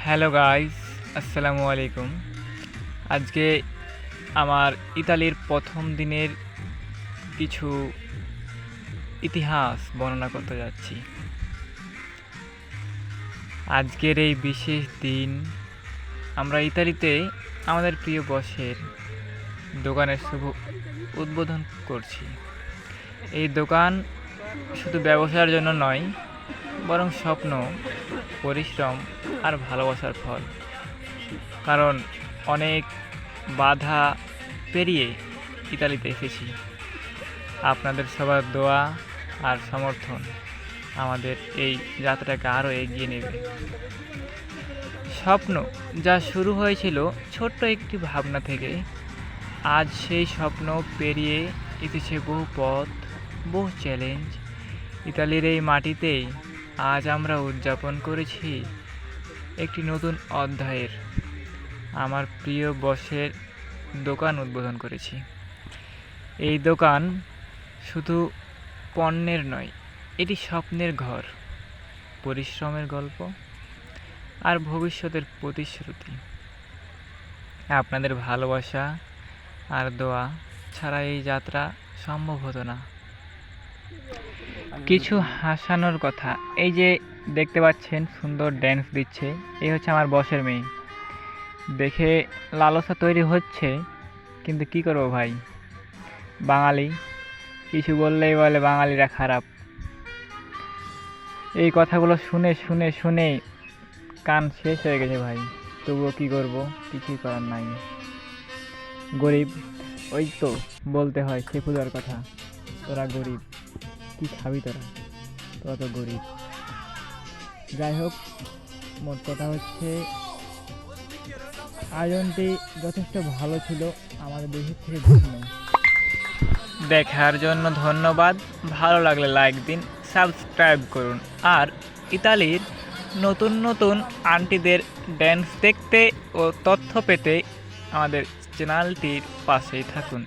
Hello guys, আসসালামু আলাইকুম। আজকে আমার ইতালির প্রথম দিনের কিছু ইতিহাস বর্ণনা করতে যাচ্ছি। আজকের এই বিশেষ দিন আমরা ইতালিতে আমাদের প্রিয় বসের দোকানের শুভ উদ্বোধন করছি। এই দোকান শুধু ব্যবসার জন্য নয়, বরং স্বপ্ন, পরিশ্রম আর ভালোবাসার ফল। কারণ অনেক বাধা পেরিয়ে ইতালিতে এসেছি। আপনাদের সবার দোয়া আর সমর্থন আমাদের এই যাত্রাকে আরও এগিয়ে নেবে। স্বপ্ন যা শুরু হয়েছিল ছোট্ট একটি ভাবনা থেকে, আজ সেই স্বপ্ন পেরিয়ে এসেছে বহু পথ, বহু চ্যালেঞ্জ। ইতালির এই মাটিতেই আজ আমরা উদযাপন করেছি একটি নতুন অধ্যায়ের। আমার প্রিয় বসের দোকান উদ্বোধন করেছি। এই দোকান শুধু পণ্যের নয়, এটি স্বপ্নের ঘর, পরিশ্রমের গল্প আর ভবিষ্যতের প্রতিশ্রুতি। আপনাদের ভালোবাসা আর দোয়া ছাড়া এই যাত্রা সম্ভব হতো না। কিছু হাসানোর কথা, এই যে দেখতে পাচ্ছেন সুন্দর ড্যান্স দিচ্ছে, এই হচ্ছে আমার বসের মেয়ে। দেখে লালসা তৈরি হচ্ছে, কিন্তু কি করবো ভাই, বাঙালি, কিছু বললেই বলে বাঙালিরা খারাপ। এই কথাগুলো শুনে শুনে শুনে কান শেষ হয়ে গেছে ভাই, তবুও কি করব, কিছুই করার নাই। গরিব, ওই তো বলতে হয় সেফুদার কথা, তোরা গরিব, কি খাবি তোরা, তোরা তো গরিব। যাই হোক, মোট কথা হচ্ছে আয়োজনটি যথেষ্ট ভালো ছিল, আমাদের দেশের থেকে ভিন্ন। দেখার জন্য ধন্যবাদ। ভালো লাগলে লাইক দিন, সাবস্ক্রাইব করুন, আর ইতালির নতুন নতুন আন্টিদের ড্যান্স দেখতে ও তথ্য পেতে আমাদের চ্যানেলটির পাশেই থাকুন।